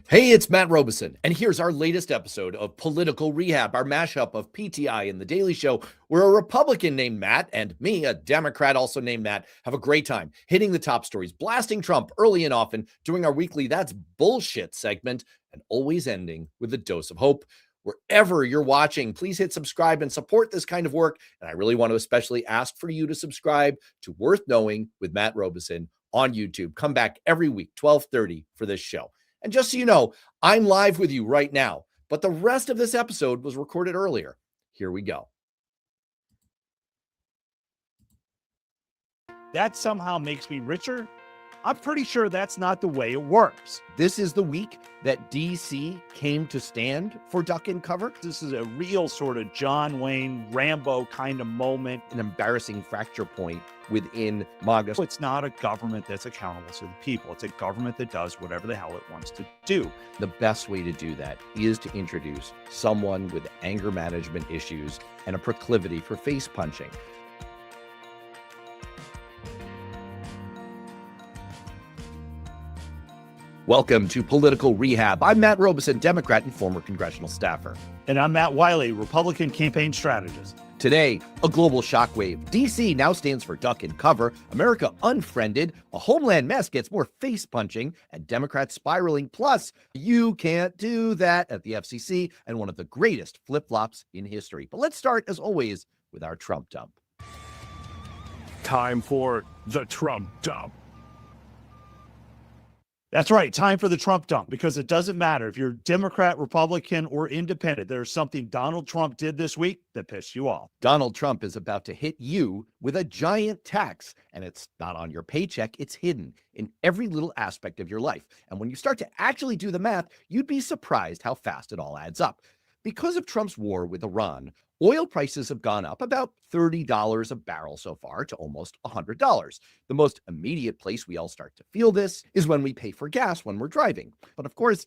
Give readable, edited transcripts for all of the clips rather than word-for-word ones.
Hey, it's Matt Robeson, and here's our latest episode of Political Rehab, our mashup of PTI and The Daily Show, where a Republican named Matt and me, a Democrat also named Matt, have a great time hitting the top stories, blasting Trump early and often, doing our weekly That's Bullshit segment, and always ending with a dose of hope. Wherever you're watching, please hit subscribe and support this kind of work. And I really want to especially ask for you to subscribe to Worth Knowing with Matt Robeson on YouTube. Come back every week, 12:30 for this show. And just so you know, I'm live with you right now, but the rest of this episode was recorded earlier. Here we go. That somehow makes me richer? I'm pretty sure that's not the way it works. This is the week that DC came to stand for duck and cover. This is a real sort of John Wayne, Rambo kind of moment. An embarrassing fracture point within MAGA. It's not a government that's accountable to the people. It's a government that does whatever the hell it wants to do. The best way to do that is to introduce someone with anger management issues and a proclivity for face punching. Welcome to Political Rehab. I'm Matt Robeson, Democrat and former congressional staffer. And I'm Matt Wiley, Republican campaign strategist. Today, a global shockwave. DC now stands for duck and cover. America unfriended. A Homeland mess gets more face punching, and Democrats spiraling. Plus, you can't do that at the FCC, and one of the greatest flip-flops in history. But let's start, as always, with our Trump dump. Time for the Trump dump. That's right. Time for the Trump dump, because it doesn't matter if you're Democrat, Republican, or independent. There's something Donald Trump did this week that pissed you off. Donald Trump is about to hit you with a giant tax, and it's not on your paycheck. It's hidden in every little aspect of your life. And when you start to actually do the math, you'd be surprised how fast it all adds up. Because of Trump's war with Iran, oil prices have gone up about $30 a barrel so far to almost $100. The most immediate place we all start to feel this is when we pay for gas when we're driving. But of course,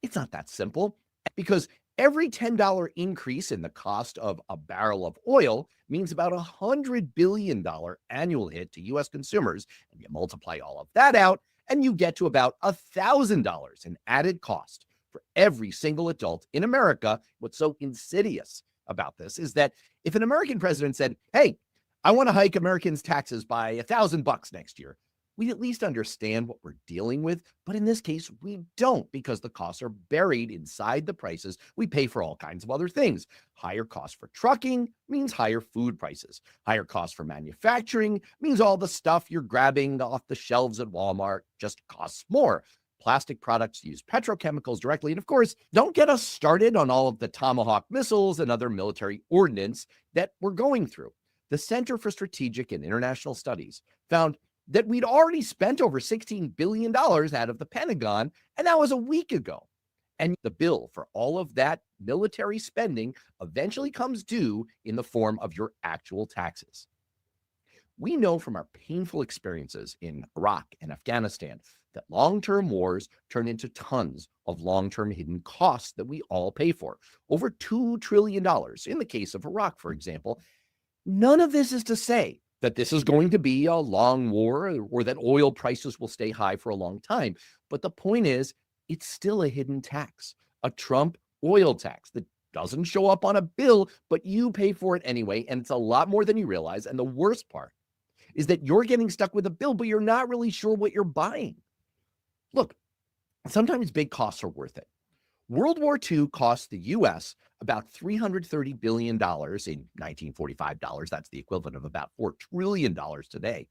it's not that simple, because every $10 increase in the cost of a barrel of oil means about $100 billion annual hit to U.S. consumers. And you multiply all of that out, and you get to about $1,000 in added cost for every single adult in America. What's so insidious about this is that if an American president said, hey, I want to hike Americans' taxes by $1,000 next year, we'd at least understand what we're dealing with. But in this case, we don't, because the costs are buried inside the prices we pay for all kinds of other things. Higher costs for trucking means higher food prices. Higher costs for manufacturing means all the stuff you're grabbing off the shelves at Walmart just costs more. Plastic products use petrochemicals directly. And of course, don't get us started on all of the Tomahawk missiles and other military ordnance that we're going through. The Center for Strategic and International Studies found that we'd already spent over $16 billion out of the Pentagon, and that was a week ago. And the bill for all of that military spending eventually comes due in the form of your actual taxes. We know from our painful experiences in Iraq and Afghanistan that long-term wars turn into tons of long-term hidden costs that we all pay for. Over $2 trillion in the case of Iraq, for example. None of this is to say that this is going to be a long war or that oil prices will stay high for a long time. But the point is, it's still a hidden tax, a Trump oil tax that doesn't show up on a bill, but you pay for it anyway, and it's a lot more than you realize. And the worst part is that you're getting stuck with a bill, but you're not really sure what you're buying. Look, sometimes big costs are worth it. World War II cost the U.S. about $330 billion in 1945 dollars. That's the equivalent of about $4 trillion today.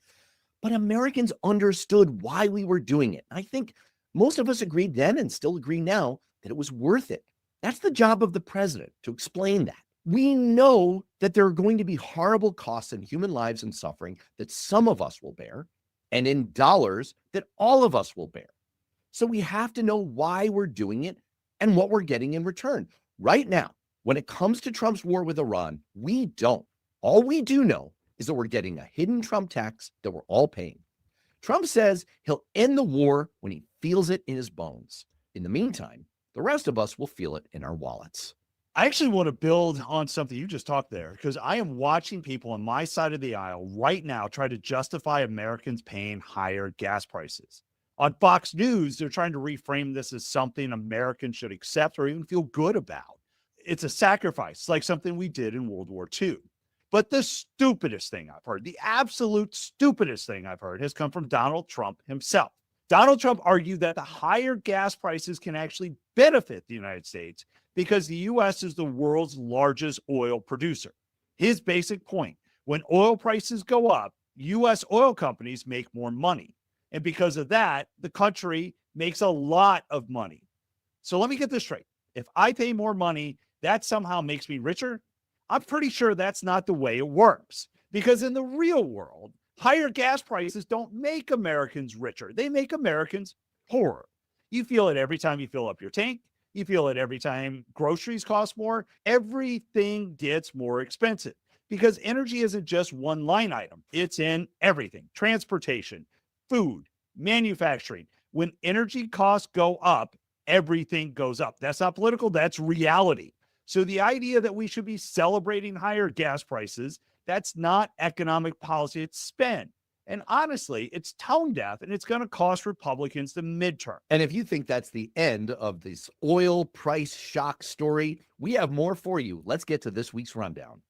But Americans understood why we were doing it. I think most of us agreed then and still agree now that it was worth it. That's the job of the president, to explain that. We know that there are going to be horrible costs in human lives and suffering that some of us will bear, and in dollars that all of us will bear. So we have to know why we're doing it and what we're getting in return. Right now, when it comes to Trump's war with Iran, we don't. All we do know is that we're getting a hidden Trump tax that we're all paying. Trump says he'll end the war when he feels it in his bones. In the meantime, the rest of us will feel it in our wallets. I actually want to build on something you just talked there, because I am watching people on my side of the aisle right now try to justify Americans paying higher gas prices. On Fox News, they're trying to reframe this as something Americans should accept or even feel good about. It's a sacrifice, like something we did in World War II. But the stupidest thing I've heard, the absolute stupidest thing I've heard, has come from Donald Trump himself. Donald Trump argued that the higher gas prices can actually benefit the United States because the U.S. is the world's largest oil producer. His basic point, when oil prices go up, U.S. oil companies make more money. And because of that, the country makes a lot of money. So let me get this straight. If I pay more money, that somehow makes me richer? I'm pretty sure that's not the way it works. Because in the real world, higher gas prices don't make Americans richer. They make Americans poorer. You feel it every time you fill up your tank. You feel it every time groceries cost more. Everything gets more expensive because energy isn't just one line item. It's in everything: transportation, food, manufacturing. When energy costs go up, everything goes up. That's not political, that's reality. So the idea that we should be celebrating higher gas prices, that's not economic policy, it's spend. And honestly, it's tone deaf, and it's going to cost Republicans the midterm. And if you think that's the end of this oil price shock story, we have more for you. Let's get to this week's rundown.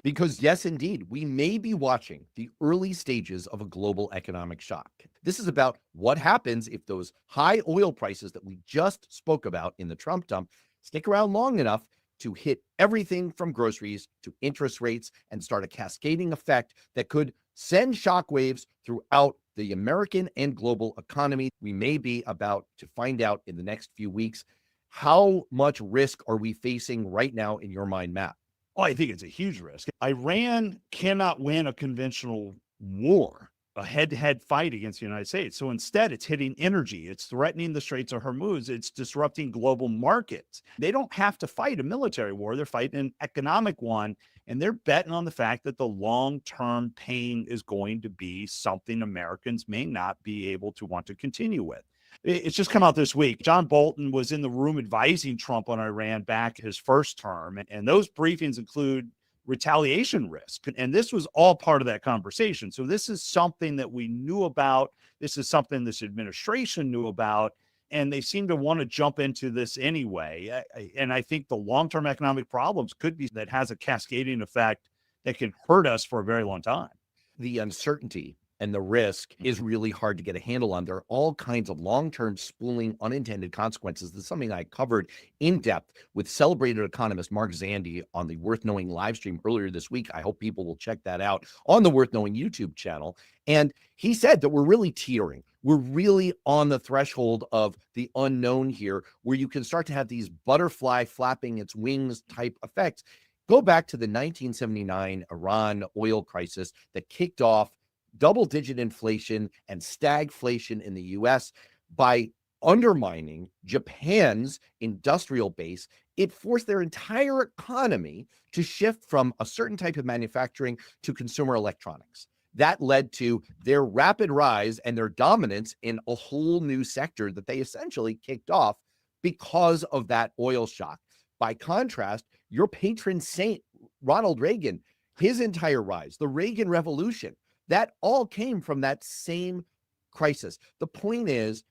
Because yes, indeed, we may be watching the early stages of a global economic shock. This is about what happens if those high oil prices that we just spoke about in the Trump dump stick around long enough to hit everything from groceries to interest rates and start a cascading effect that could send shockwaves throughout the American and global economy. We may be about to find out in the next few weeks. How much risk are we facing right now in your mind, Matt? Oh, I think it's a huge risk. Iran cannot win a conventional war, a head-to-head fight against the United States. So instead, it's hitting energy. It's threatening the Straits of Hormuz. It's disrupting global markets. They don't have to fight a military war. They're fighting an economic one. And they're betting on the fact that the long-term pain is going to be something Americans may not be able to want to continue with. It's just come out this week. John Bolton was in the room advising Trump on Iran back his first term. And those briefings include retaliation risk. And this was all part of that conversation. So this is something that we knew about. This is something this administration knew about. And they seem to want to jump into this anyway. And I think the long-term economic problems could be that has a cascading effect that can hurt us for a very long time. The uncertainty and the risk is really hard to get a handle on. There are all kinds of long-term spooling unintended consequences. This is something I covered in depth with celebrated economist Mark Zandi on the Worth Knowing live stream earlier this week. I hope people will check that out on the Worth Knowing YouTube channel. And he said that we're really teetering. We're really on the threshold of the unknown here, where you can start to have these butterfly flapping its wings type effects. Go back to the 1979 Iran oil crisis that kicked off double-digit inflation and stagflation in the U.S. by undermining Japan's industrial base. It forced their entire economy to shift from a certain type of manufacturing to consumer electronics. That led to their rapid rise and their dominance in a whole new sector that they essentially kicked off because of that oil shock. By contrast, your patron saint, Ronald Reagan, his entire rise, the Reagan Revolution, that all came from that same crisis. The point is,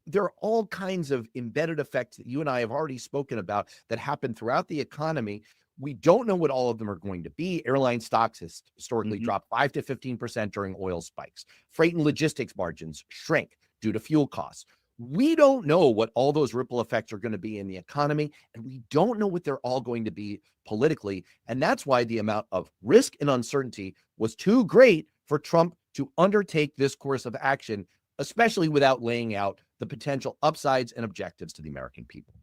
there are all kinds of embedded effects that you and I have already spoken about that happen throughout the economy. We don't know what all of them are going to be. Airline stocks has historically dropped 5 to 15% during oil spikes. Freight and logistics margins shrink due to fuel costs. We don't know what all those ripple effects are going to be in the economy, and we don't know what they're all going to be politically. And that's why the amount of risk and uncertainty was too great for Trump to undertake this course of action, especially without laying out the potential upsides and objectives to the American people.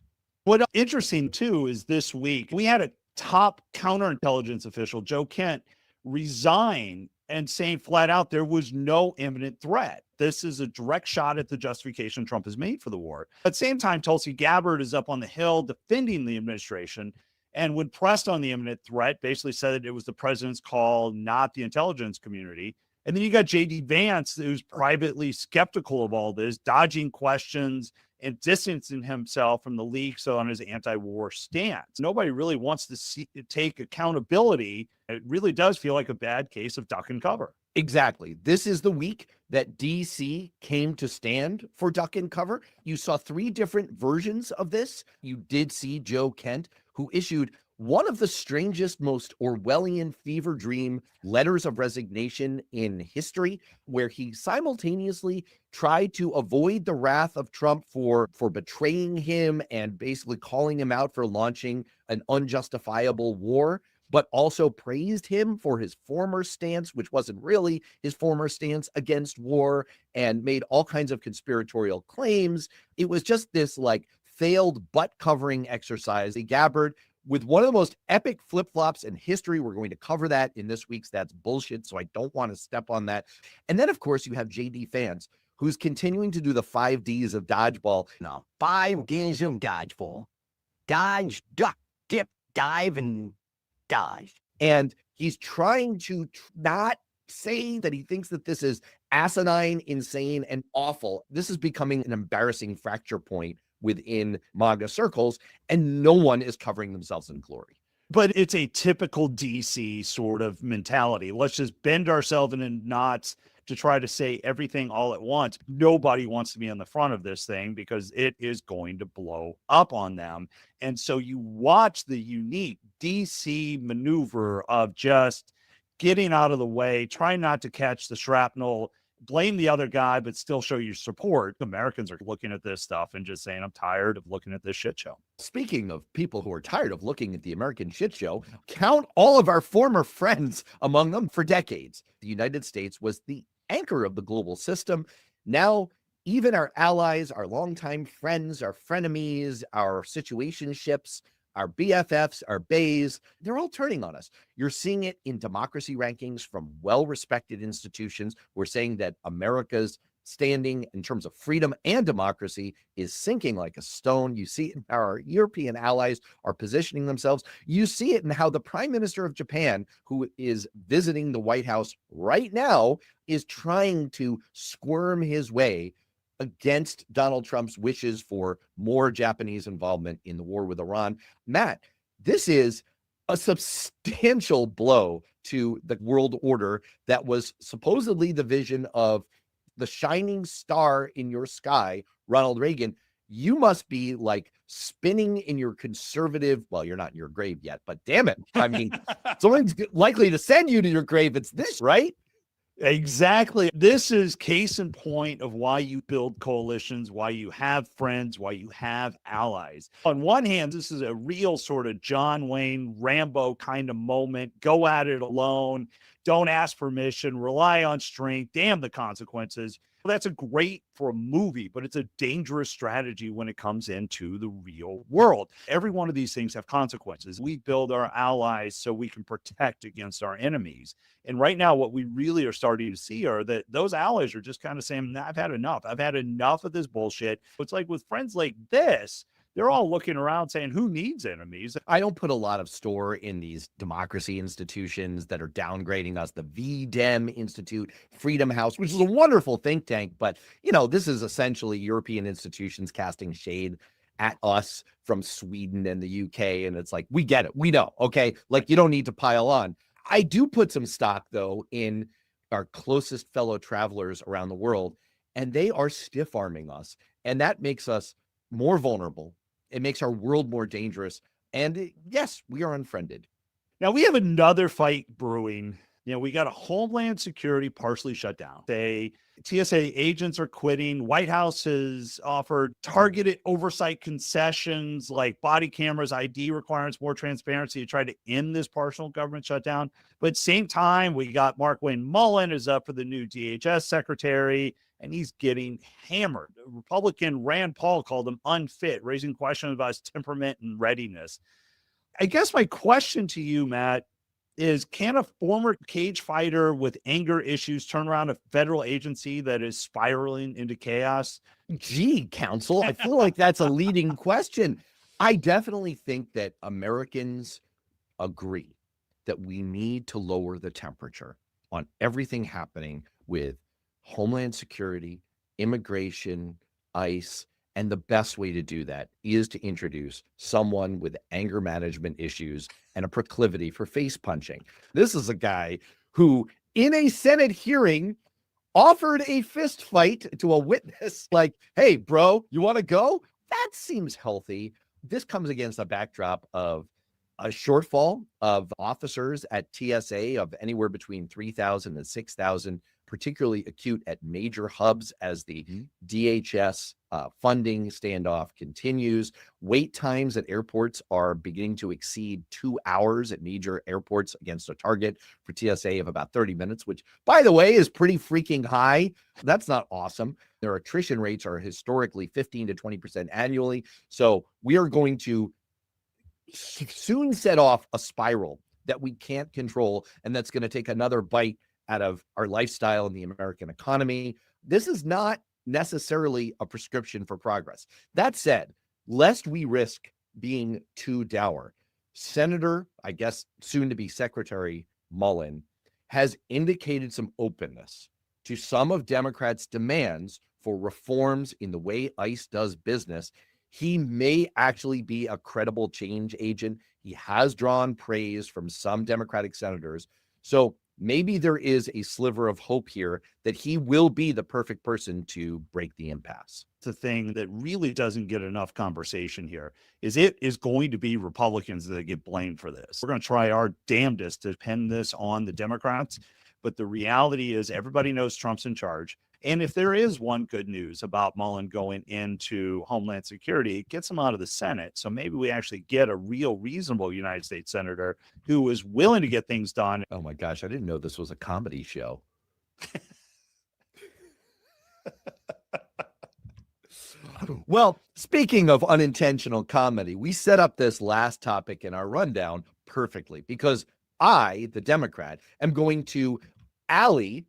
What's interesting, too, is this week we had a top counterintelligence official, Joe Kent, resign and saying flat out there was no imminent threat. This is a direct shot at the justification Trump has made for the war. At the same time, Tulsi Gabbard is up on the Hill defending the administration, and when pressed on the imminent threat, basically said that it was the president's call, not the intelligence community. And then you got JD Vance, who's privately skeptical of all this, dodging questions and distancing himself from the leaks on his anti-war stance. Nobody really wants to take accountability. It really does feel like a bad case of duck and cover. Exactly. This is the week that DC came to stand for duck and cover. You saw 3 different versions of this. You did see Joe Kent, who issued one of the strangest, most Orwellian fever dream letters of resignation in history, where he simultaneously tried to avoid the wrath of Trump for betraying him and basically calling him out for launching an unjustifiable war, but also praised him for his former stance, which wasn't really his former stance against war, and made all kinds of conspiratorial claims. It was just this like failed butt covering exercise. Gabbard, with one of the most epic flip-flops in history. We're going to cover that in this week's That's Bullshit, so I don't want to step on that. And then, of course, you have JD Vance, who's continuing to do the 5 Ds of dodgeball. No, 5 Ds of dodgeball. Dodge, duck, dip, dive, and dodge. And he's trying to not say that he thinks that this is asinine, insane, and awful. This is becoming an embarrassing fracture point within MAGA circles, and no one is covering themselves in glory. But it's a typical DC sort of mentality. Let's just bend ourselves in knots to try to say everything all at once. Nobody wants to be on the front of this thing because it is going to blow up on them. And so you watch the unique DC maneuver of just getting out of the way, trying not to catch the shrapnel, blame the other guy, but still show your support. Americans are looking at this stuff and just saying, I'm tired of looking at this shit show. Speaking of people who are tired of looking at the American shit show, count all of our former friends among them. For decades, the United States was the anchor of the global system. Now, even our allies, our longtime friends, our frenemies, our situationships, our BFFs, our bays, they're all turning on us. You're seeing it in democracy rankings from well-respected institutions. We're saying that America's standing in terms of freedom and democracy is sinking like a stone. You see it in how our European allies are positioning themselves. You see it in how the Prime Minister of Japan, who is visiting the White House right now, is trying to squirm his way against Donald Trump's wishes for more Japanese involvement in the war with Iran. Matt, this is a substantial blow to the world order that was supposedly the vision of the shining star in your sky, Ronald Reagan. You must be like spinning in your conservative, well, you're not in your grave yet, but damn it. I mean, someone's likely to send you to your grave. It's this, right? Exactly. This is case in point of why you build coalitions, why you have friends, why you have allies. On one hand, this is a real sort of John Wayne Rambo kind of moment. Go at it alone. Don't ask permission. Rely on strength. Damn the consequences. That's a great for a movie, but it's a dangerous strategy when it comes into the real world. Every one of these things have consequences. We build our allies so we can protect against our enemies. And right now, what we really are starting to see are that those allies are just kind of saying, nah, I've had enough. I've had enough of this bullshit. It's like with friends like this, they're all looking around saying, who needs enemies? I don't put a lot of store in these democracy institutions that are downgrading us. The VDem Institute, Freedom House, which is a wonderful think tank, but you know, this is essentially European institutions casting shade at us from Sweden and the UK. And it's like, we get it. We know. Okay. Like, you don't need to pile on. I do put some stock though in our closest fellow travelers around the world, and they are stiff arming us. And that makes us more vulnerable. It makes our world more dangerous. And yes, we are unfriended. Now we have another fight brewing. You know, we got a Homeland Security partially shut down. TSA agents are quitting. White House has offered targeted oversight concessions like body cameras, ID requirements, more transparency to try to end this partial government shutdown. But at the same time, we got Markwayne Mullin is up for the new DHS secretary, and he's getting hammered. Republican Rand Paul called him unfit, raising questions about his temperament and readiness. I guess my question to you, Matt, is can a former cage fighter with anger issues turn around a federal agency that is spiraling into chaos? Gee, counsel, I feel like that's a leading question. I definitely think that Americans agree that we need to lower the temperature. on everything happening with Homeland Security, immigration, ICE, and the best way to do that is to introduce someone with anger management issues and a proclivity for face punching. This is a guy who, in a Senate hearing, offered a fist fight to a witness, like, hey, bro, you want to go? That seems healthy. This comes against a backdrop of a shortfall of officers at TSA of anywhere between 3,000 and 6,000, particularly acute at major hubs as the DHS funding standoff continues. Wait times at airports are beginning to exceed 2 hours at major airports against a target for TSA of about 30 minutes, which, by the way, is pretty freaking high. That's not awesome. Their attrition rates are historically 15 to 20% annually. So we are going to soon set off a spiral that we can't control, and that's going to take another bite out of our lifestyle and the American economy. This is not necessarily a prescription for progress. That said, lest we risk being too dour, Senator, I guess soon to be Secretary Mullen, has indicated some openness to some of Democrats' demands for reforms in the way ICE does business. He may actually be a credible change agent. He has drawn praise from some Democratic senators. So maybe there is a sliver of hope here that he will be the perfect person to break the impasse. The thing that really doesn't get enough conversation here is it is going to be Republicans that get blamed for this. We're going to try our damnedest to pin this on the Democrats, but the reality is everybody knows Trump's in charge. And if there is one good news about Mullen going into Homeland Security, it gets him out of the Senate. So maybe we actually get a real reasonable United States senator who is willing to get things done. Oh my gosh, I didn't know this was a comedy show. Well, speaking of unintentional comedy, we set up this last topic in our rundown perfectly because I, the Democrat, am going to ally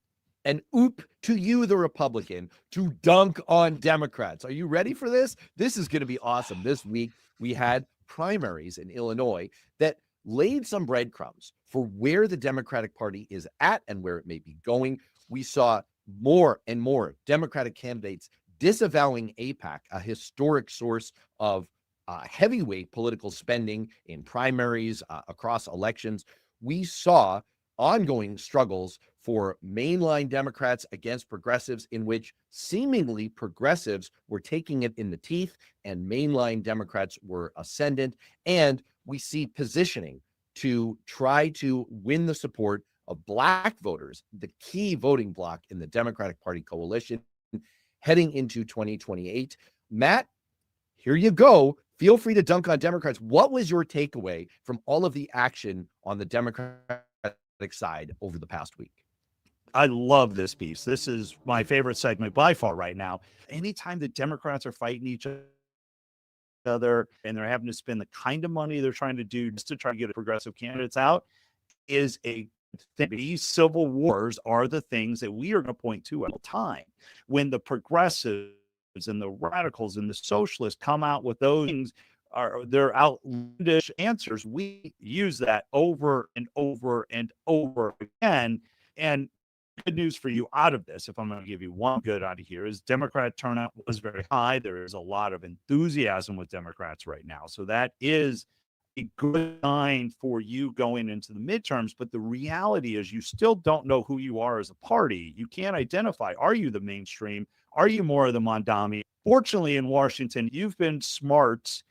and oop to you, the Republican, to dunk on Democrats. Are you ready for this? This is going to be awesome. This week, we had primaries in Illinois that laid some breadcrumbs for where the Democratic Party is at and where it may be going. We saw more and more Democratic candidates disavowing AIPAC, a historic source of heavyweight political spending in primaries across elections. We saw ongoing struggles for mainline Democrats against progressives, in which seemingly progressives were taking it in the teeth and mainline Democrats were ascendant. And we see positioning to try to win the support of Black voters, the key voting bloc in the Democratic Party coalition, heading into 2028. Matt, here you go. Feel free to dunk on Democrats. What was your takeaway from all of the action on the Democratic side over the past week? I love this piece. This is my favorite segment by far right now. Anytime the Democrats are fighting each other and they're having to spend the kind of money they're trying to do just to try to get progressive candidates out is a thing. These civil wars are the things that we are going to point to at the time. When the progressives and the radicals and the socialists come out with those things, are their outlandish answers, we use that over and over and over again. And good news for you out of this, if I'm going to give you one good out of here, is Democrat turnout was very high. There is a lot of enthusiasm with Democrats right now. So that is a good sign for you going into the midterms. But the reality is you still don't know who you are as a party. You can't identify. Are you the mainstream? Are you more of the Mondami? Fortunately, in Washington, you've been smart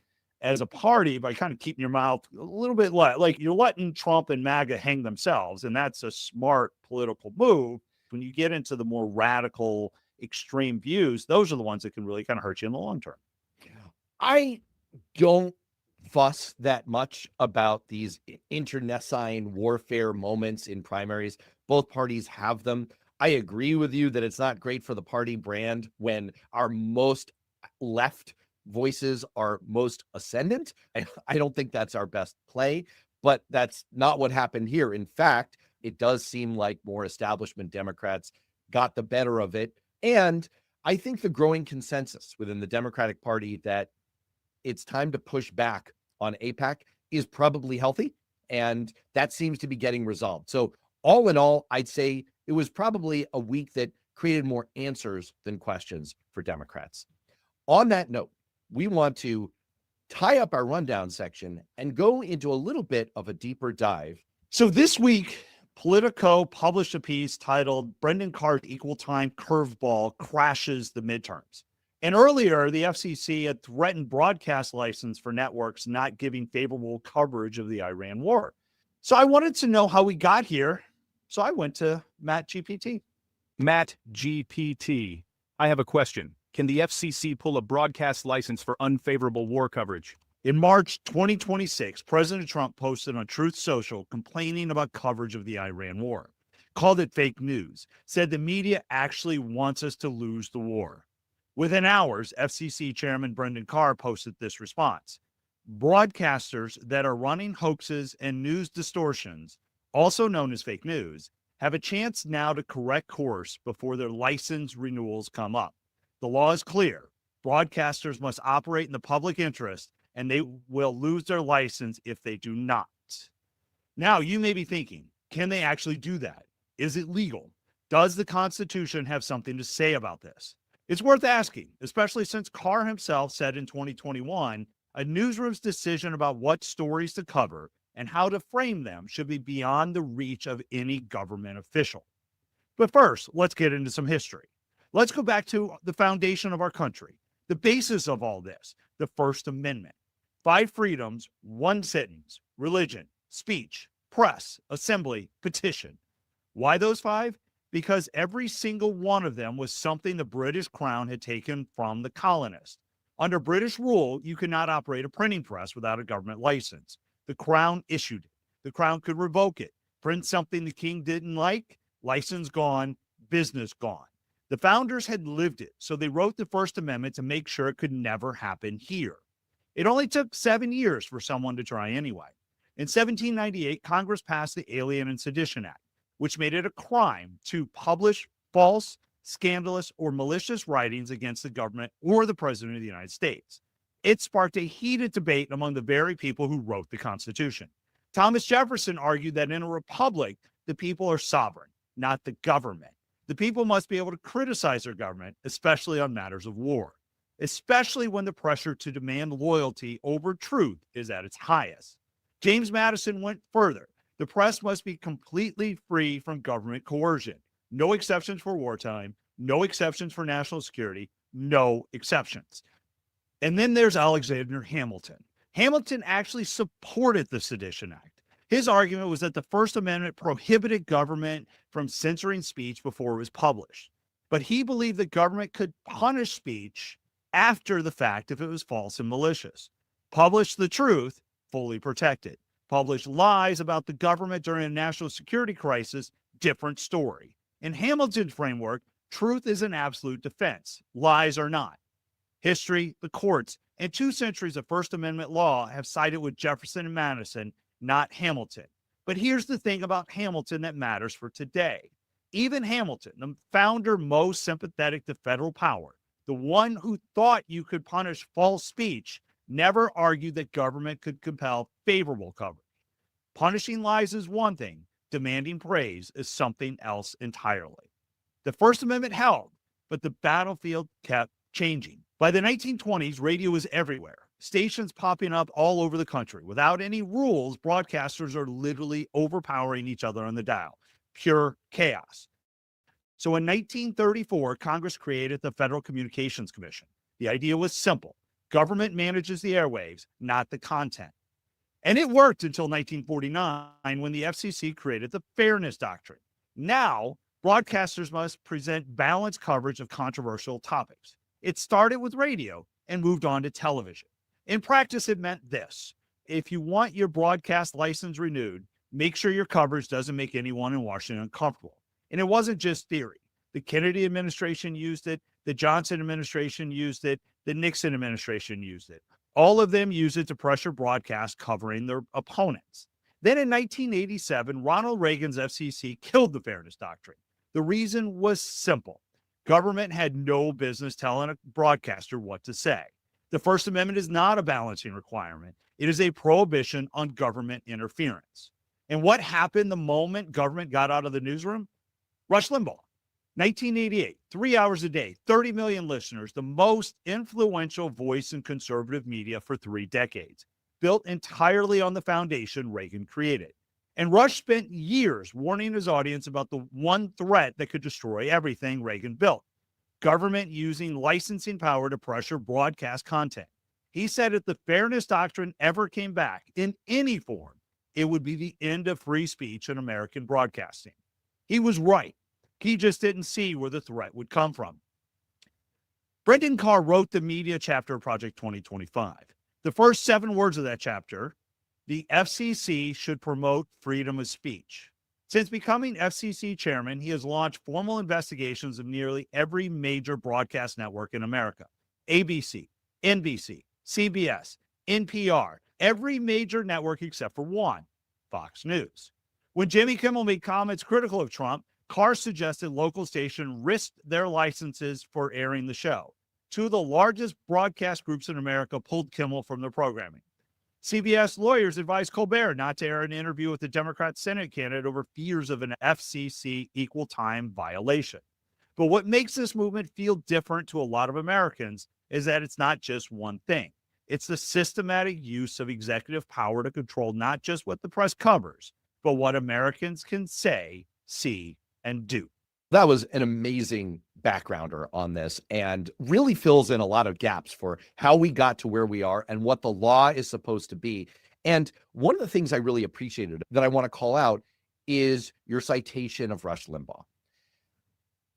as a party by kind of keeping your mouth a little bit like you're letting Trump and MAGA hang themselves. And that's a smart political move. When you get into the more radical, extreme views, those are the ones that can really kind of hurt you in the long term. I don't fuss that much about these internecine warfare moments in primaries. Both parties have them. I agree with you that it's not great for the party brand when our most left voices are most ascendant. I don't think that's our best play, but that's not what happened here. In fact, it does seem like more establishment Democrats got the better of it. And I think the growing consensus within the Democratic Party that it's time to push back on AIPAC is probably healthy. And that seems to be getting resolved. So All in all, I'd say it was probably a week that created more answers than questions for Democrats. On that note, we want to tie up our rundown section and go into a little bit of a deeper dive. So this week, Politico published a piece titled Brendan Carr's Equal Time Curveball Crashes the Midterms. And earlier, the FCC had threatened broadcast license for networks not giving favorable coverage of the Iran war. So I wanted to know how we got here. So I went to Matt GPT. Matt GPT, I have a question. Can the FCC pull a broadcast license for unfavorable war coverage? In March 2026, President Trump posted on Truth Social complaining about coverage of the Iran war, called it fake news, said the media actually wants us to lose the war. Within hours, FCC Chairman Brendan Carr posted this response. Broadcasters that are running hoaxes and news distortions, also known as fake news, have a chance now to correct course before their license renewals come up. The law is clear. Broadcasters must operate in the public interest, and they will lose their license if they do not. Now, you may be thinking, can they actually do that? Is it legal? Does the Constitution have something to say about this? It's worth asking, especially since Carr himself said in 2021, a newsroom's decision about what stories to cover and how to frame them should be beyond the reach of any government official. But first, let's get into some history. Let's go back to the foundation of our country, the basis of all this, the First Amendment. 5 freedoms, 1 sentence, religion, speech, press, assembly, petition. Why those 5? Because every single one of them was something the British Crown had taken from the colonists. Under British rule, you could not operate a printing press without a government license. The Crown issued it. The Crown could revoke it. Print something the king didn't like, license gone, business gone. The founders had lived it, so they wrote the First Amendment to make sure it could never happen here. It only took 7 years for someone to try anyway. In 1798, Congress passed the Alien and Sedition Act, which made it a crime to publish false, scandalous, or malicious writings against the government or the President of the United States. It sparked a heated debate among the very people who wrote the Constitution. Thomas Jefferson argued that in a republic, the people are sovereign, not the government. The people must be able to criticize their government, especially on matters of war, especially when the pressure to demand loyalty over truth is at its highest. James Madison went further. The press must be completely free from government coercion. No exceptions for wartime, no exceptions for national security, no exceptions. And then there's Alexander Hamilton. Hamilton actually supported the Sedition Act. His argument was that the First Amendment prohibited government from censoring speech before it was published. But he believed that government could punish speech after the fact if it was false and malicious. Publish the truth, fully protected. Publish lies about the government during a national security crisis, different story. In Hamilton's framework, truth is an absolute defense. Lies are not. History, the courts, and 2 centuries of First Amendment law have sided with Jefferson and Madison, not Hamilton. But here's the thing about Hamilton that matters for today. Even Hamilton, the founder most sympathetic to federal power, the one who thought you could punish false speech, never argued that government could compel favorable coverage. Punishing lies is one thing, demanding praise is something else entirely. The First Amendment held, but the battlefield kept changing. By the 1920s, radio was everywhere. Stations popping up all over the country. Without any rules, broadcasters are literally overpowering each other on the dial. Pure chaos. So in 1934, Congress created the Federal Communications Commission. The idea was simple. Government manages the airwaves, not the content. And it worked until 1949 when the FCC created the Fairness Doctrine. Now, broadcasters must present balanced coverage of controversial topics. It started with radio and moved on to television. In practice, it meant this. If you want your broadcast license renewed, make sure your coverage doesn't make anyone in Washington uncomfortable. And it wasn't just theory. The Kennedy administration used it. The Johnson administration used it. The Nixon administration used it. All of them used it to pressure broadcasts covering their opponents. Then in 1987, Ronald Reagan's FCC killed the Fairness Doctrine. The reason was simple. Government had no business telling a broadcaster what to say. The First Amendment is not a balancing requirement. It is a prohibition on government interference. And what happened the moment government got out of the newsroom? Rush Limbaugh, 1988, 3 hours a day, 30 million listeners, the most influential voice in conservative media for 3 decades, built entirely on the foundation Reagan created. And Rush spent years warning his audience about the one threat that could destroy everything Reagan built: government using licensing power to pressure broadcast content. He said if the fairness doctrine ever came back in any form, it would be the end of free speech in American broadcasting. He was right. He just didn't see where the threat would come from. Brendan Carr wrote the media chapter of Project 2025. The first 7 words of that chapter: the FCC should promote freedom of speech. Since becoming FCC chairman, he has launched formal investigations of nearly every major broadcast network in America: ABC, NBC, CBS, NPR, every major network except for one, Fox News. When Jimmy Kimmel made comments critical of Trump, Carr suggested local stations risked their licenses for airing the show. 2 of the largest broadcast groups in America pulled Kimmel from their programming. CBS lawyers advised Colbert not to air an interview with the Democrat Senate candidate over fears of an FCC equal time violation. But what makes this movement feel different to a lot of Americans is that it's not just one thing. It's the systematic use of executive power to control not just what the press covers, but what Americans can say, see, and do. That was an amazing backgrounder on this and really fills in a lot of gaps for how we got to where we are and what the law is supposed to be. And one of the things I really appreciated that I want to call out is your citation of Rush Limbaugh.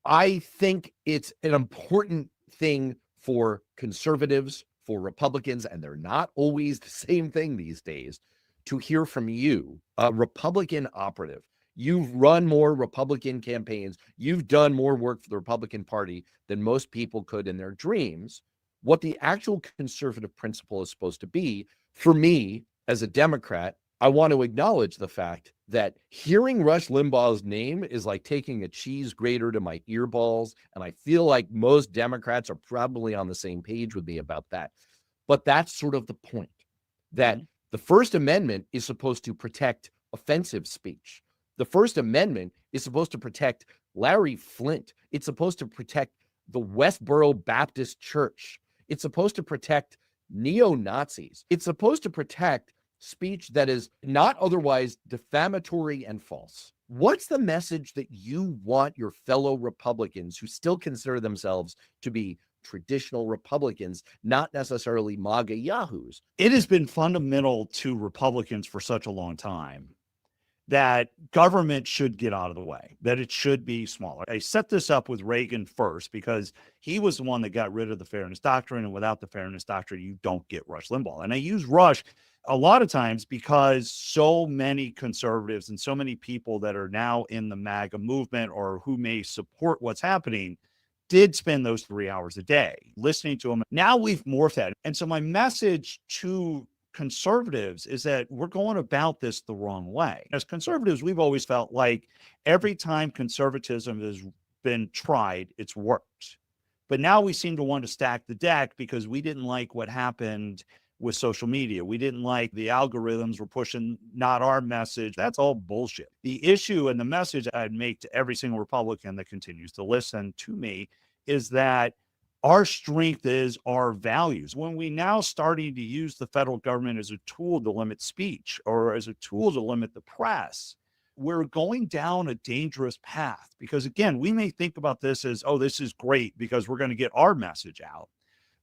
I think it's an important thing for conservatives, for Republicans, and they're not always the same thing these days, to hear from you, a Republican operative. You've run more Republican campaigns. You've done more work for the Republican Party than most people could in their dreams. What the actual conservative principle is supposed to be, for me as a Democrat, I want to acknowledge the fact that hearing Rush Limbaugh's name is like taking a cheese grater to my earballs. And I feel like most Democrats are probably on the same page with me about that. But that's sort of the point, that the First Amendment is supposed to protect offensive speech. The First Amendment is supposed to protect Larry Flint. It's supposed to protect the Westboro Baptist Church. It's supposed to protect neo-Nazis. It's supposed to protect speech that is not otherwise defamatory and false. What's the message that you want your fellow Republicans, who still consider themselves to be traditional Republicans, not necessarily MAGA yahoos? It has been fundamental to Republicans for such a long time that government should get out of the way, that it should be smaller. I set this up with Reagan first because he was the one that got rid of the fairness doctrine, and without the fairness doctrine, you don't get Rush Limbaugh. And I use Rush a lot of times because so many conservatives and so many people that are now in the MAGA movement or who may support what's happening did spend those 3 hours a day listening to him. Now we've morphed that. And so my message to conservatives is that we're going about this the wrong way. As conservatives, we've always felt like every time conservatism has been tried, it's worked. But now we seem to want to stack the deck because we didn't like what happened with social media. We didn't like the algorithms were pushing not our message. That's all bullshit. The issue and the message I'd make to every single Republican that continues to listen to me is that our strength is our values. When we now starting to use the federal government as a tool to limit speech or as a tool to limit the press, we're going down a dangerous path. Because again, we may think about this as, oh, this is great because we're going to get our message out,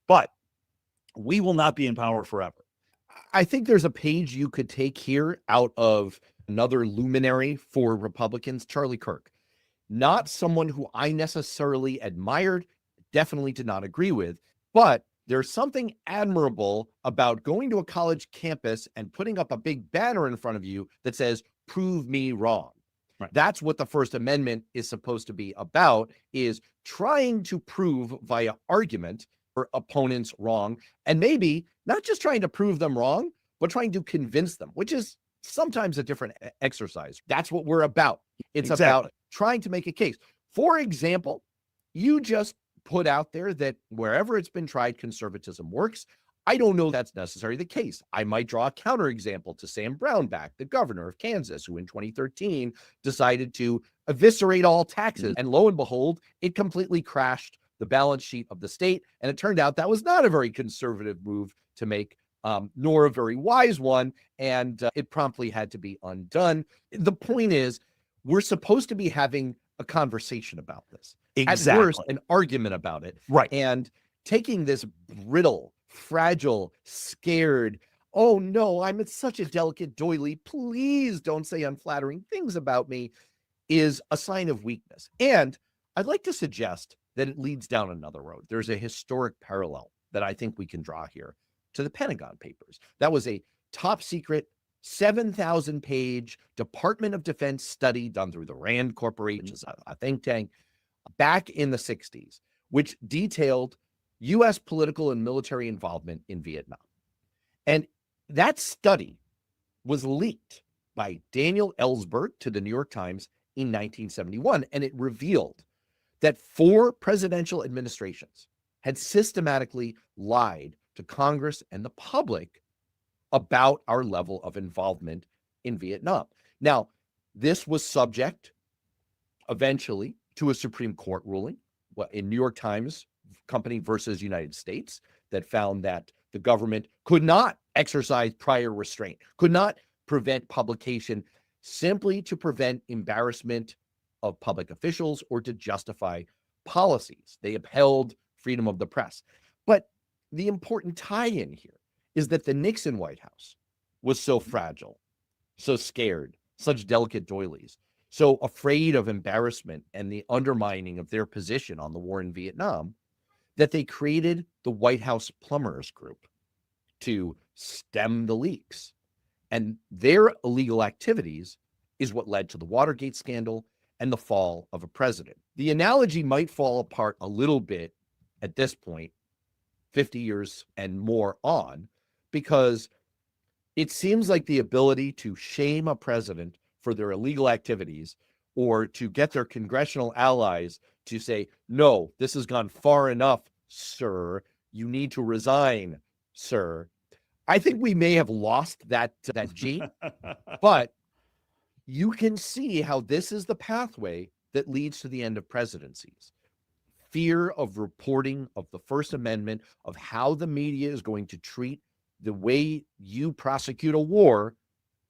but we will not be in power forever. I think there's a page you could take here out of another luminary for Republicans, Charlie Kirk. Not someone who I necessarily admired, definitely did not agree with, but there's something admirable about going to a college campus and putting up a big banner in front of you that says, "Prove me wrong." Right. That's what the First Amendment is supposed to be about, is trying to prove via argument or opponents wrong, and maybe not just trying to prove them wrong, but trying to convince them, which is sometimes a different exercise. That's what we're about. It's about trying to make a case. For example, you just put out there that wherever it's been tried, conservatism works. I don't know that's necessarily the case. I might draw a counterexample to Sam Brownback, the governor of Kansas, who in 2013 decided to eviscerate all taxes. And lo and behold, it completely crashed the balance sheet of the state. And it turned out that was not a very conservative move to make, nor a very wise one. And it promptly had to be undone. The point is, we're supposed to be having a conversation about this. Exactly. At worst, an argument about it. Right. And taking this brittle, fragile, scared, oh no, I'm such a delicate doily, please don't say unflattering things about me, is a sign of weakness. And I'd like to suggest that it leads down another road. There's a historic parallel that I think we can draw here to the Pentagon Papers. That was a top secret 7,000-page Department of Defense study done through the Rand Corporation, which is a think tank, back in the 60s, which detailed U.S. political and military involvement in Vietnam. And that study was leaked by Daniel Ellsberg to the New York Times in 1971, and it revealed that 4 presidential administrations had systematically lied to Congress and the public about our level of involvement in Vietnam. Now, this was subject eventually to a Supreme Court ruling in New York Times Company versus United States that found that the government could not exercise prior restraint, could not prevent publication simply to prevent embarrassment of public officials or to justify policies. They upheld freedom of the press. But the important tie-in here is that the Nixon White House was so fragile, so scared, such delicate doilies, so afraid of embarrassment and the undermining of their position on the war in Vietnam, that they created the White House Plumbers Group to stem the leaks. And their illegal activities is what led to the Watergate scandal and the fall of a president. The analogy might fall apart a little bit at this point, 50 years and more on, because it seems like the ability to shame a president for their illegal activities or to get their congressional allies to say, no, this has gone far enough, sir. You need to resign, sir. I think we may have lost that gene, but you can see how this is the pathway that leads to the end of presidencies. Fear of reporting of the First Amendment, of how the media is going to treat the way you prosecute a war,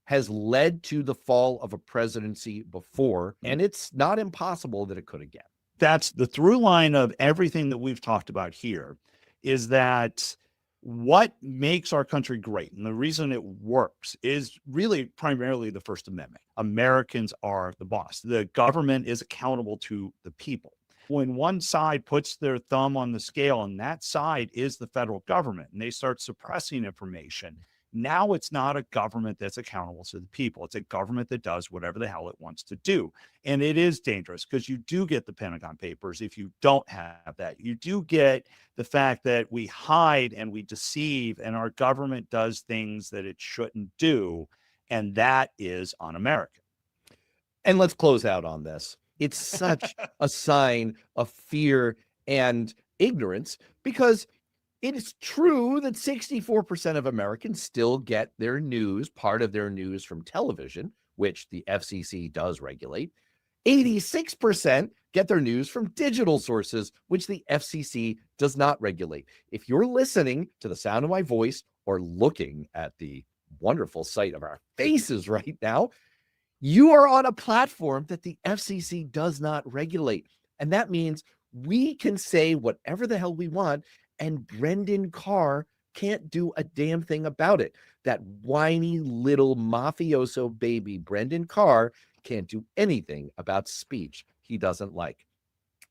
has led to the fall of a presidency before, and it's not impossible that it could again. That's the through line of everything that we've talked about here, is that what makes our country great and the reason it works is really primarily the First Amendment. Americans are the boss. The government is accountable to the people. When one side puts their thumb on the scale and that side is the federal government and they start suppressing information, now it's not a government that's accountable to the people. It's a government that does whatever the hell it wants to do. And it is dangerous because you do get the Pentagon Papers if you don't have that. You do get the fact that we hide and we deceive and our government does things that it shouldn't do. And that is un-American. And let's close out on this. It's such a sign of fear and ignorance because it is true that 64% of Americans still get their news, part of their news, from television, which the FCC does regulate. 86% get their news from digital sources, which the FCC does not regulate. If you're listening to the sound of my voice or looking at the wonderful sight of our faces right now, you are on a platform that the FCC does not regulate. And that means we can say whatever the hell we want, and Brendan Carr can't do a damn thing about it. That whiny little mafioso baby, Brendan Carr, can't do anything about speech he doesn't like.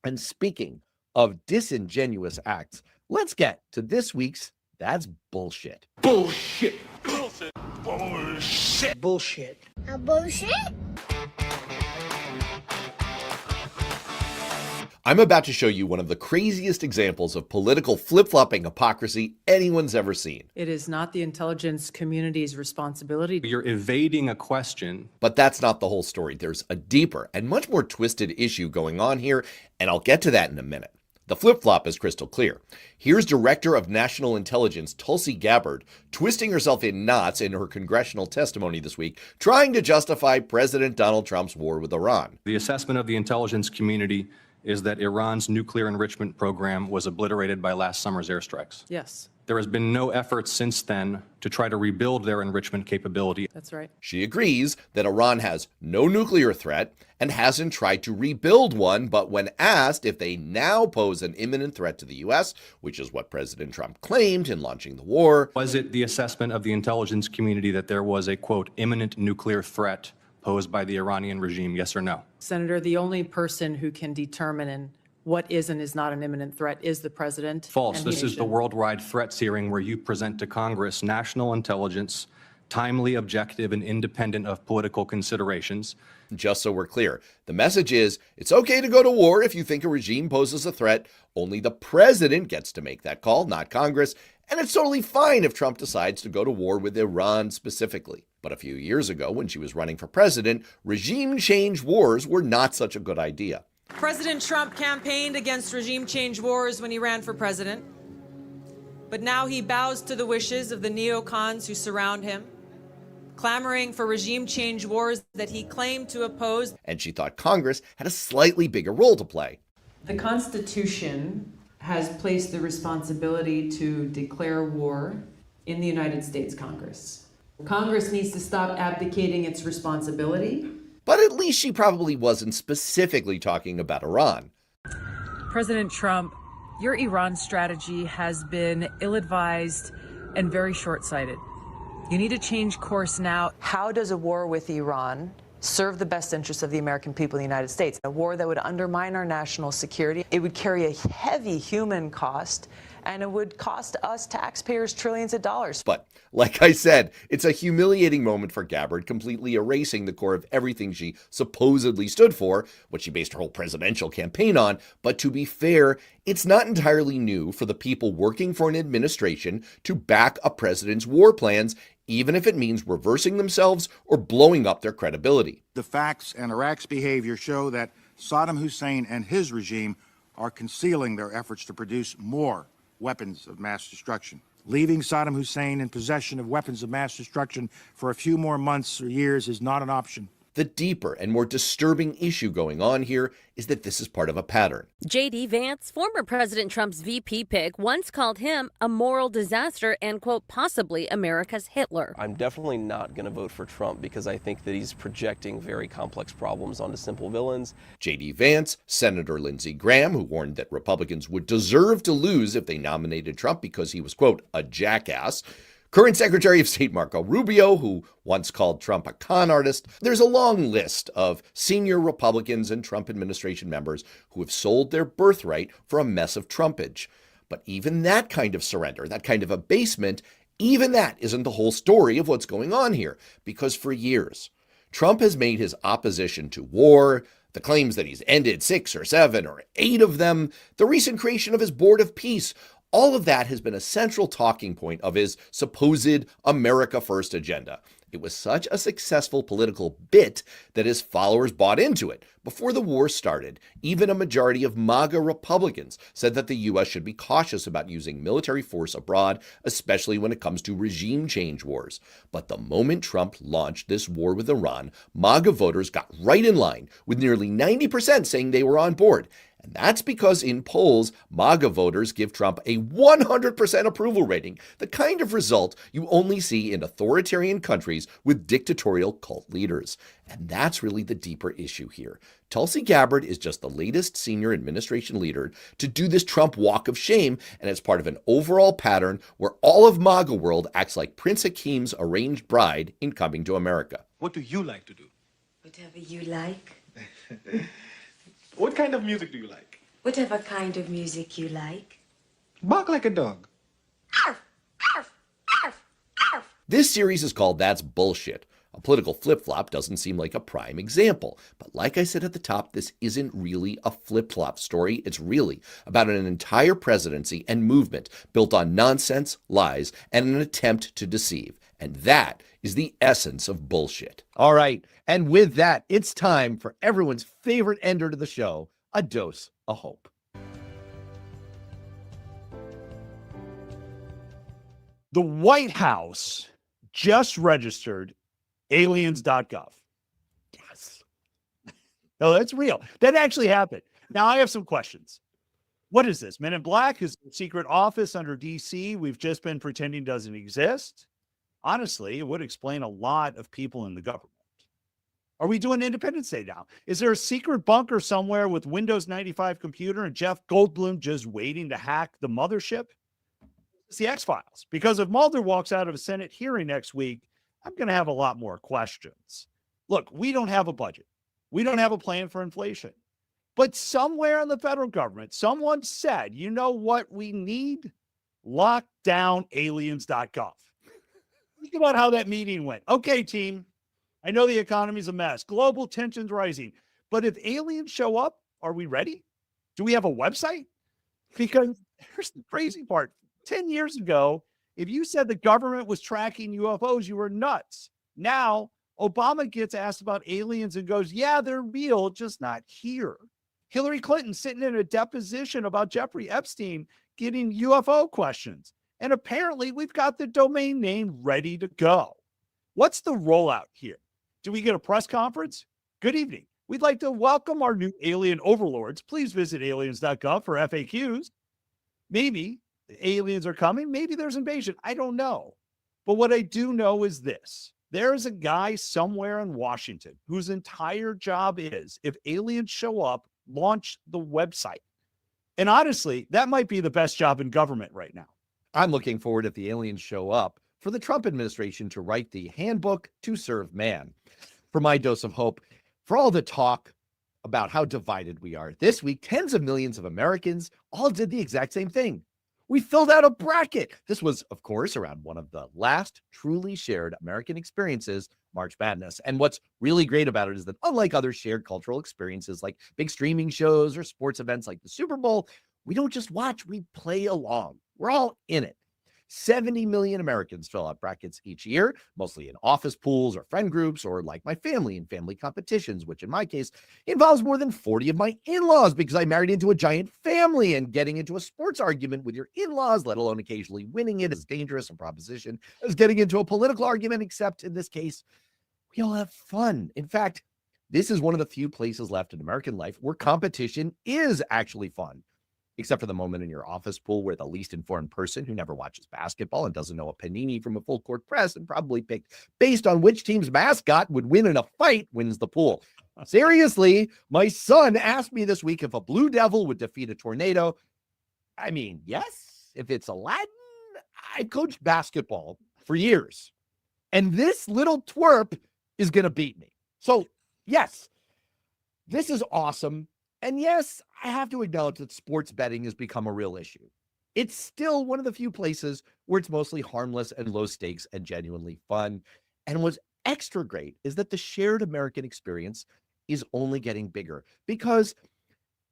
And speaking of disingenuous acts, let's get to this week's That's Bullshit. Bullshit. Bullshit. Bullshit. Bullshit. Bullshit? I'm about to show you one of the craziest examples of political flip-flopping hypocrisy anyone's ever seen. It is not the intelligence community's responsibility. You're evading a question. But that's not the whole story. There's a deeper and much more twisted issue going on here, and I'll get to that in a minute. The flip-flop is crystal clear. Here's Director of National Intelligence Tulsi Gabbard twisting herself in knots in her congressional testimony this week, trying to justify President Donald Trump's war with Iran. The assessment of the intelligence community is that Iran's nuclear enrichment program was obliterated by last summer's airstrikes. Yes, There has been no effort since then to try to rebuild their enrichment capability. that's right. She agrees that Iran has no nuclear threat and hasn't tried to rebuild one, but when asked if they now pose an imminent threat to the U.S., which is what President Trump claimed in launching the war, Was it the assessment of the intelligence community that there was a, quote, imminent nuclear threat posed by the Iranian regime, yes or no? Senator, the only person who can determine what is and is not an imminent threat is the president. False. and This he is the should- worldwide threats hearing where you present to Congress national intelligence, timely, objective, and independent of political considerations. just so we're clear, the message is it's okay to go to war if you think a regime poses a threat. Only the president gets to make that call, not Congress. And it's totally fine if Trump decides to go to war with Iran specifically. But a few years ago, when she was running for president, regime change wars were not such a good idea. President Trump campaigned against regime change wars when he ran for president. But now he bows to the wishes of the neocons who surround him, clamoring for regime change wars that he claimed to oppose. And she thought Congress had a slightly bigger role to play. The Constitution has placed the responsibility to declare war in the United States Congress. Congress needs to stop abdicating its responsibility. But at least she probably wasn't specifically talking about Iran. President Trump, your Iran strategy has been ill-advised and very short-sighted. You need to change course now. How does a war with Iran serve the best interests of the American people in the United States? A war that would undermine our national security. It would carry a heavy human cost, and it would cost us taxpayers trillions of dollars. But like I said, it's a humiliating moment for Gabbard, completely erasing the core of everything she supposedly stood for, what she based her whole presidential campaign on. But to be fair, it's not entirely new for the people working for an administration to back a president's war plans, even if it means reversing themselves or blowing up their credibility. The facts and Iraq's behavior show that Saddam Hussein and his regime are concealing their efforts to produce more weapons of mass destruction. Leaving Saddam Hussein in possession of weapons of mass destruction for a few more months or years is not an option. The deeper and more disturbing issue going on here is that this is part of a pattern. J.D. Vance, former President Trump's VP pick, once called him a moral disaster and, quote, possibly America's Hitler. I'm definitely not going to vote for Trump because I think that he's projecting very complex problems onto simple villains. J.D. Vance, Senator Lindsey Graham, who warned that Republicans would deserve to lose if they nominated Trump because he was, quote, a jackass. Current Secretary of State Marco Rubio, who once called Trump a con artist. There's a long list of senior Republicans and Trump administration members who have sold their birthright for a mess of Trumpage. But even that kind of surrender, that kind of abasement, even that isn't the whole story of what's going on here. Because for years, Trump has made his opposition to war, the claims that he's ended 6 or 7 or 8 of them, the recent creation of his Board of Peace, all of that has been a central talking point of his supposed America First agenda. It was such a successful political bit that his followers bought into it. Before the war started, even a majority of MAGA Republicans said that the U.S. should be cautious about using military force abroad, especially when it comes to regime change wars. But the moment Trump launched this war with Iran, MAGA voters got right in line, with nearly 90% saying they were on board. And that's because in polls, MAGA voters give Trump a 100% approval rating, the kind of result you only see in authoritarian countries with dictatorial cult leaders. And that's really the deeper issue here. Tulsi Gabbard is just the latest senior administration leader to do this Trump walk of shame, and it's part of an overall pattern where all of MAGA world acts like Prince Hakeem's arranged bride in Coming to America. What do you like to do? Whatever you like. What kind of music do you like? Whatever kind of music you like. Bark like a dog. This series is called That's Bullshit. A political flip-flop doesn't seem like a prime example. But like I said at the top, this isn't really a flip-flop story. It's really about an entire presidency and movement built on nonsense, lies, and an attempt to deceive. And that is the essence of bullshit. All right. And with that, it's time for everyone's favorite ender to the show, a dose of hope. The White House just registered aliens.gov. Yes. No, that's real. That actually happened. Now, I have some questions. What is this? Men in Black is a secret office under DC we've just been pretending doesn't exist? Honestly, it would explain a lot of people in the government. Are we doing Independence Day now? Is there a secret bunker somewhere with Windows 95 computer and Jeff Goldblum just waiting to hack the mothership? It's the X-Files. Because if Mulder walks out of a Senate hearing next week, I'm going to have a lot more questions. Look, we don't have a budget. We don't have a plan for inflation. But somewhere in the federal government, someone said, you know what we need? Lock down aliens.gov. Think about how that meeting went. Okay, team, I know the economy's a mess. Global tensions rising. But if aliens show up, are we ready? Do we have a website? Because here's the crazy part. 10 years ago, if you said the government was tracking UFOs, you were nuts. Now, Obama gets asked about aliens and goes, yeah, they're real, just not here. Hillary Clinton sitting in a deposition about Jeffrey Epstein getting UFO questions. And apparently we've got the domain name ready to go. What's the rollout here? Do we get a press conference? Good evening. We'd like to welcome our new alien overlords. Please visit aliens.gov for FAQs. Maybe the aliens are coming. Maybe there's invasion. I don't know. But what I do know is this. There's a guy somewhere in Washington whose entire job is, if aliens show up, launch the website. And honestly, that might be the best job in government right now. I'm looking forward, if the aliens show up, for the Trump administration to write the handbook to serve man. For my dose of hope, for all the talk about how divided we are, this week, tens of millions of Americans all did the exact same thing. We filled out a bracket. This was, of course, around one of the last truly shared American experiences, March Madness. And what's really great about it is that unlike other shared cultural experiences like big streaming shows or sports events like the Super Bowl, we don't just watch, we play along. We're all in it. 70 million Americans fill out brackets each year, mostly in office pools or friend groups, or like my family in family competitions, which in my case involves more than 40 of my in-laws because I married into a giant family, and getting into a sports argument with your in-laws, let alone occasionally winning it, is dangerous a proposition as getting into a political argument, except in this case, we all have fun. In fact, this is one of the few places left in American life where competition is actually fun. Except for the moment in your office pool where the least informed person who never watches basketball and doesn't know a panini from a full court press and probably picked based on which team's mascot would win in a fight wins the pool. Seriously, my son asked me this week if a blue devil would defeat a tornado. I mean, yes, if it's Aladdin. I coached basketball for years, and this little twerp is going to beat me. So yes, this is awesome. And yes, I have to acknowledge that sports betting has become a real issue. It's still one of the few places where it's mostly harmless and low stakes and genuinely fun. And what's extra great is that the shared American experience is only getting bigger, because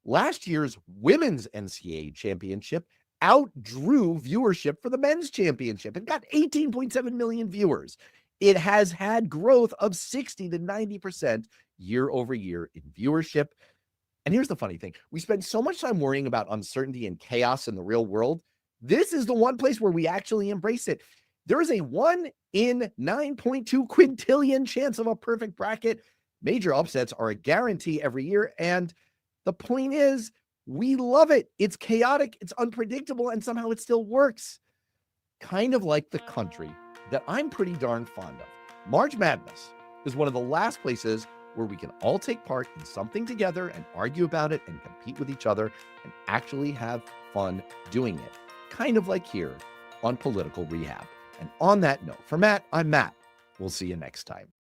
last year's women's NCAA championship outdrew viewership for the men's championship and got 18.7 million viewers. It has had growth of 60 to 90% year over year in viewership. And here's the funny thing. We spend so much time worrying about uncertainty and chaos in the real world. This is the one place where we actually embrace it. There is a 1 in 9.2 quintillion chance of a perfect bracket. Major upsets are a guarantee every year. And the point is, we love it. It's chaotic, it's unpredictable, and somehow it still works. Kind of like the country that I'm pretty darn fond of. March Madness is one of the last places where we can all take part in something together and argue about it and compete with each other and actually have fun doing it. Kind of like here on Political Rehab. And on that note, for Matt, I'm Matt. We'll see you next time.